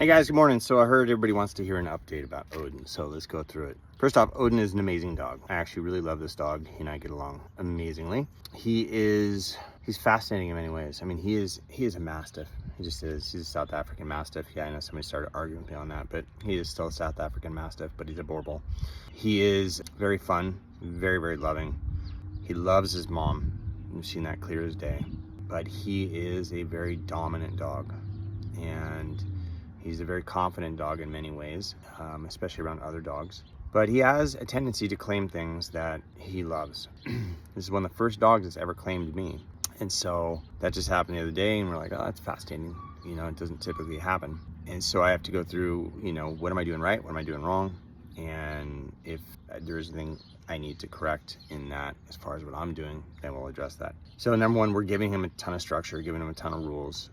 Hey guys, good morning. So I heard everybody wants to hear an update about Odin, so let's go through it. First off, Odin is an amazing dog. I actually really love this dog. He and I get along amazingly. He's fascinating in many ways. I mean, he is a Mastiff. He just is. He's a South African Mastiff. Yeah, I know somebody started arguing with me on that, but he is still a South African Mastiff, but he's a Borboel. He is very fun, very, very loving. He loves his mom. You've seen that clear as day. But he is a very dominant dog, and he's a very confident dog in many ways, especially around other dogs. But he has a tendency to claim things that he loves. This is one of the first dogs that's ever claimed me. And so that just happened the other day, and we're like, oh, that's fascinating. You know, it doesn't typically happen. And so I have to go through, you know, what am I doing right? What am I doing wrong? And if there's anything I need to correct in that as far as what I'm doing, then we'll address that. So number one, we're giving him a ton of structure, giving him a ton of rules.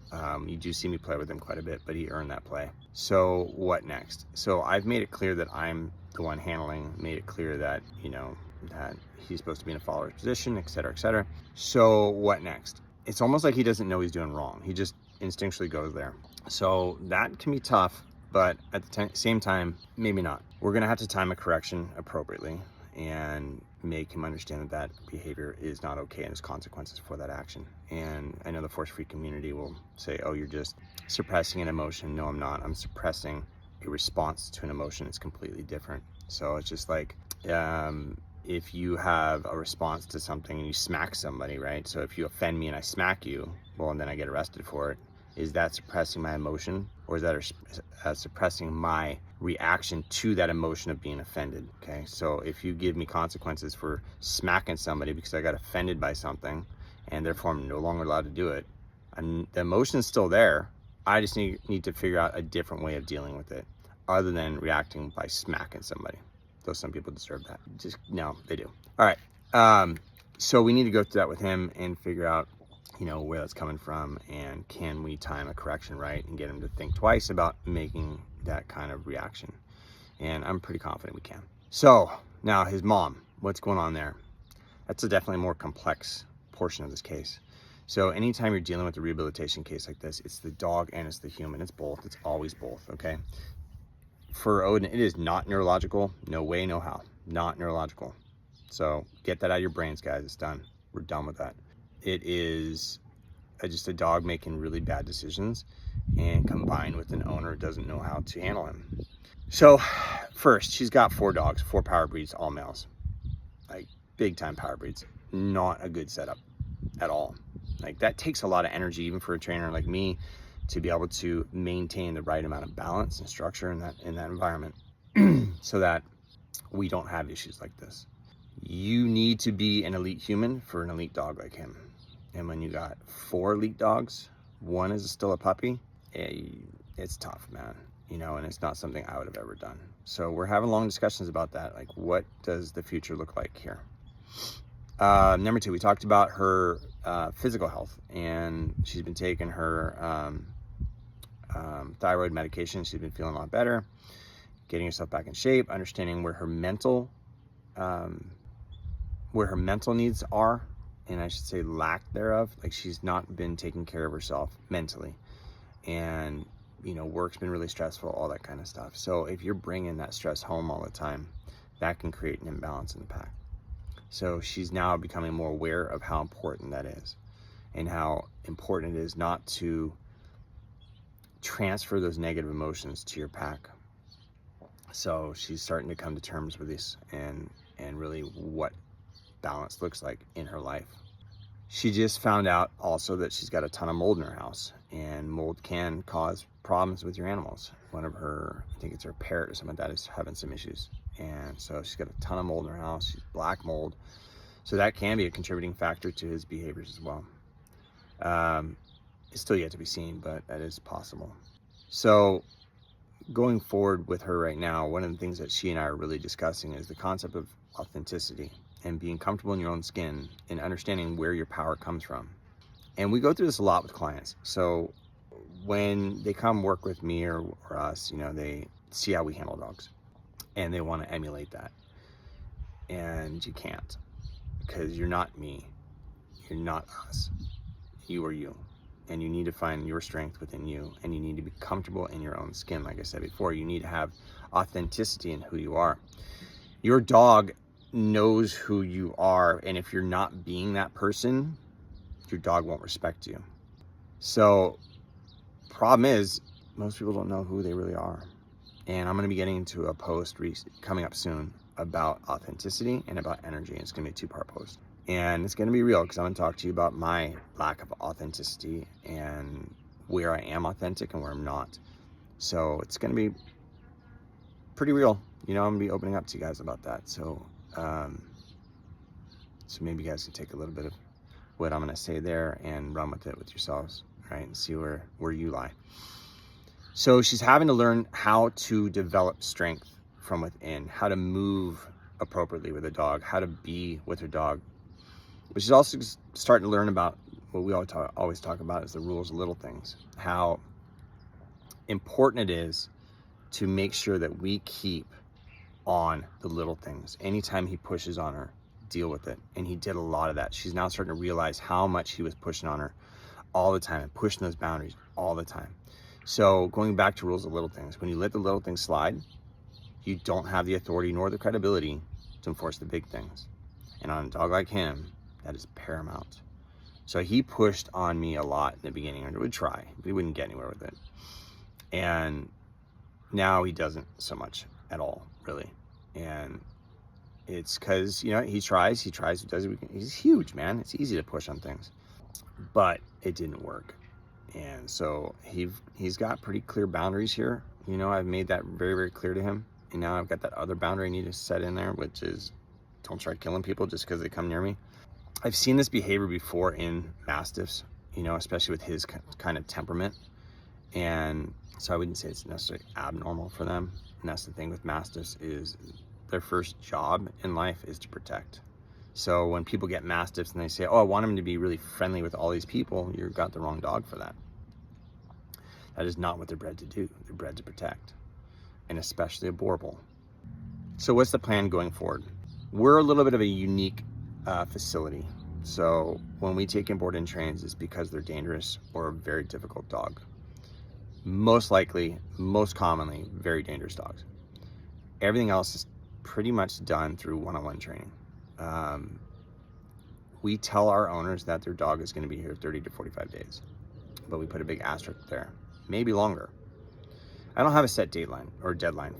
You do see me play with him quite a bit, but he earned that play. So what next? So I've made it clear that I'm the one handling, made it clear that, you know, that he's supposed to be in a follower's position, et cetera, et cetera. So what next? It's almost like he doesn't know he's doing wrong. He just instinctually goes there. So that can be tough, but at the same time, maybe not. We're gonna have to time a correction appropriately and make him understand that that behavior is not okay and there's consequences for that action. And I know the force-free community will say, oh, you're just suppressing an emotion. No, I'm not. I'm suppressing a response to an emotion. It's completely different. So it's just like, if you have a response to something and you smack somebody, right? So if you offend me and I smack you, well, and then I get arrested for it, is that suppressing my emotion, or is that suppressing my reaction to that emotion of being offended? Okay, so if you give me consequences for smacking somebody because I got offended by something and therefore I'm no longer allowed to do it, and the emotion is still there, I just need to figure out a different way of dealing with it other than reacting by smacking somebody. Though some people deserve that. Just, no, they do. All right, so we need to go through that with him and figure out, you know, where that's coming from, and can we time a correction right and get him to think twice about making that kind of reaction. And I'm pretty confident we can. So now his mom, what's going on there? That's a definitely more complex portion of this case. So anytime you're dealing with a rehabilitation case like this, it's the dog and it's the human. It's both. It's always both. Okay, for Odin, it is not neurological. No way, no how. Not neurological. So get that out of your brains, guys. It's done. We're done with that. It is just a dog making really bad decisions, and combined with an owner who doesn't know how to handle him. So first, she's got 4 dogs, 4 power breeds, all males, like big time power breeds. Not a good setup at all. Like, that takes a lot of energy, even for a trainer like me, to be able to maintain the right amount of balance and structure in that environment so that we don't have issues like this. You need to be an elite human for an elite dog like him. And when you got 4 elite dogs, one is still a puppy, it's tough, man. You know, and it's not something I would have ever done. So we're having long discussions about that. Like, what does the future look like here? Number 2, we talked about her physical health, and she's been taking her thyroid medication. She's been feeling a lot better, getting herself back in shape, understanding where her mental needs are, and I should say lack thereof. Like, she's not been taking care of herself mentally, and you know, work's been really stressful, all that kind of stuff. So if you're bringing that stress home all the time, that can create an imbalance in the pack. So she's now becoming more aware of how important that is, and how important it is not to transfer those negative emotions to your pack. So she's starting to come to terms with this, and really what balance looks like in her life. She just found out also that she's got a ton of mold in her house, and mold can cause problems with your animals. One of her, I think it's her parrot or something like that, is having some issues. And so she's got a ton of mold in her house. She's black mold. So that can be a contributing factor to his behaviors as well. It's still yet to be seen, but that is possible. So going forward with her right now, one of the things that she and I are really discussing is the concept of authenticity and being comfortable in your own skin and understanding where your power comes from. And we go through this a lot with clients. So when they come work with me or us, you know, they see how we handle dogs and they want to emulate that. And you can't, because you're not me. You're not us. You are you. and you need to find your strength within you, and you need to be comfortable in your own skin. Like I said before, you need to have authenticity in who you are. Your dog knows who you are, and if you're not being that person, your dog won't respect you. So problem is, most people don't know who they really are. And I'm going to be getting into a post coming up soon about authenticity and about energy. It's going to be a 2-part post, and it's going to be real, because I'm going to talk to you about my lack of authenticity and where I am authentic and where I'm not. So it's going to be pretty real. I'm going to be opening up to you guys about that. So maybe you guys can take a little bit of what I'm going to say there and run with it with yourselves, right? And see where you lie. So she's having to learn how to develop strength from within, how to move appropriately with a dog, how to be with her dog. But she's also starting to learn about what we always talk about is the rules of little things, how important it is to make sure that we keep on the little things. Anytime he pushes on her, deal with it. And he did a lot of that. She's now starting to realize how much he was pushing on her all the time and pushing those boundaries all the time. So going back to rules of little things, when you let the little things slide, you don't have the authority nor the credibility to enforce the big things. And on a dog like him, that is paramount. So he pushed on me a lot in the beginning, and would try, but he wouldn't get anywhere with it. And now he doesn't so much at all, really. And it's because, he tries, he does it. He's huge, man. It's easy to push on things, but it didn't work. And so he's got pretty clear boundaries here. I've made that very, very clear to him. And now I've got that other boundary I need to set in there, which is don't try killing people just because they come near me. I've seen this behavior before in Mastiffs, especially with his kind of temperament. And so I wouldn't say it's necessarily abnormal for them. And that's the thing with Mastiffs, is their first job in life is to protect. So when people get Mastiffs and they say, oh, I want him to be really friendly with all these people, you've got the wrong dog for that. That is not what they're bred to do. They're bred to protect, and especially a Borboel. So what's the plan going forward? We're a little bit of a unique facility. So when we take in board-in trains, it's because they're dangerous or a very difficult dog. Most likely, most commonly, very dangerous dogs. Everything else is pretty much done through one-on-one training. We tell our owners that their dog is going to be here 30 to 45 days, but we put a big asterisk there, maybe longer. I don't have a set deadline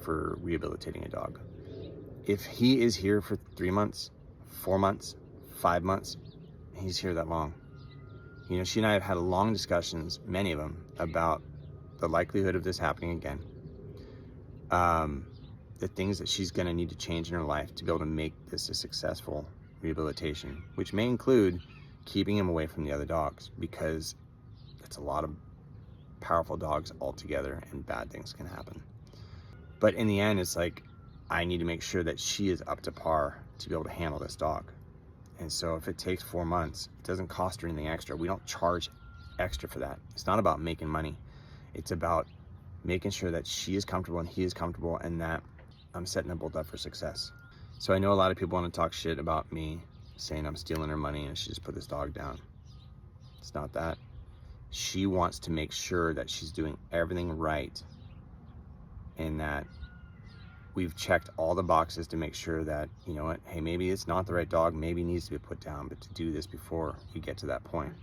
for rehabilitating a dog. If he is here for 3 months, 4 months, 5 months, he's here that long. She and I have had long discussions, many of them, about the likelihood of this happening again. The things that she's going to need to change in her life to be able to make this a successful rehabilitation, which may include keeping him away from the other dogs, because it's a lot of powerful dogs all together and bad things can happen. But in the end, it's like, I need to make sure that she is up to par to be able to handle this dog. And so if it takes 4 months, it doesn't cost her anything extra. We don't charge extra for that. It's not about making money. It's about making sure that she is comfortable and he is comfortable, and that I'm setting them both up for success. So I know a lot of people want to talk shit about me, saying I'm stealing her money and she just put this dog down. It's not that. She wants to make sure that she's doing everything right, and that we've checked all the boxes to make sure that, hey, maybe it's not the right dog, maybe it needs to be put down, but to do this before we get to that point.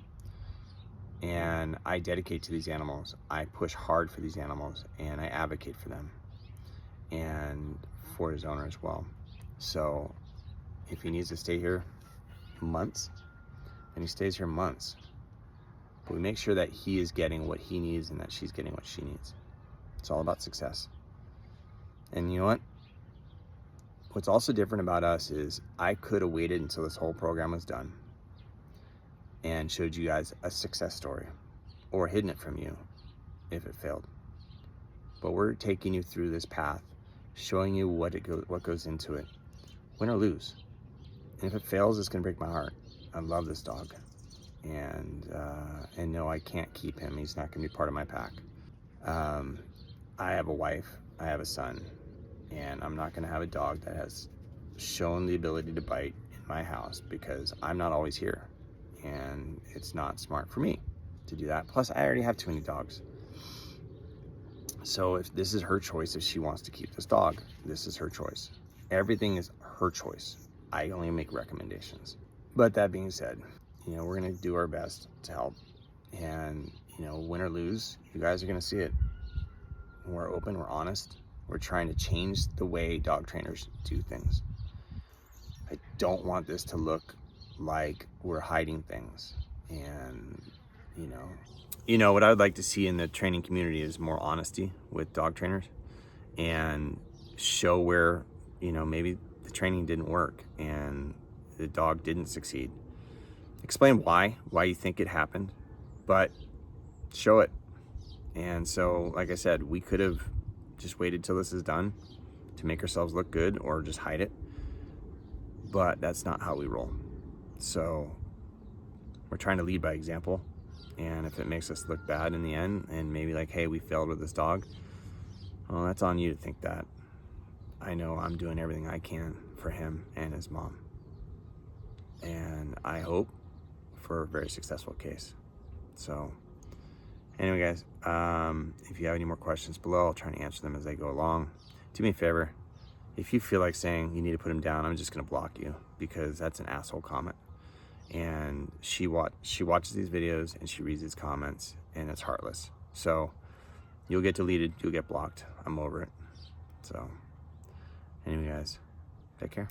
And I dedicate to these animals. I push hard for these animals, and I advocate for them and for his owner as well. So if he needs to stay here months, then he stays here months. But we make sure that he is getting what he needs and that she's getting what she needs. It's all about success. And you know what? What's also different about us is I could have waited until this whole program was done and showed you guys a success story, or hidden it from you if it failed. But we're taking you through this path, showing you what goes into it, win or lose. And if it fails, it's gonna break my heart. I love this dog, and no, I can't keep him. He's not gonna be part of my pack. I have a wife, I have a son, and I'm not gonna have a dog that has shown the ability to bite in my house, because I'm not always here, and it's not smart for me. to do that. Plus, I already have too many dogs. So if this is her choice, if she wants to keep this dog, this is her choice. Everything is her choice. I only make recommendations. But that being said, you know, we're gonna do our best to help. And, you know, win or lose, you guys are gonna see it. We're open, we're honest. We're trying to change the way dog trainers do things. I don't want this to look like we're hiding things. And, you know, what I would like to see in the training community is more honesty with dog trainers and show where, you know, maybe the training didn't work and the dog didn't succeed. Explain why you think it happened, but show it. And so, like I said, we could have just waited till this is done to make ourselves look good or just hide it, but that's not how we roll. So we're trying to lead by example. And if it makes us look bad in the end and maybe like, hey, we failed with this dog, well, that's on you to think that. I know I'm doing everything I can for him and his mom. And I hope for a very successful case. So anyway, guys, if you have any more questions below, I'll try to answer them as they go along. Do me a favor. If you feel like saying you need to put him down, I'm just going to block you because that's an asshole comment. And she watches these videos and she reads these comments and it's heartless. So you'll get deleted, you'll get blocked. I'm over it. So anyway, guys, take care.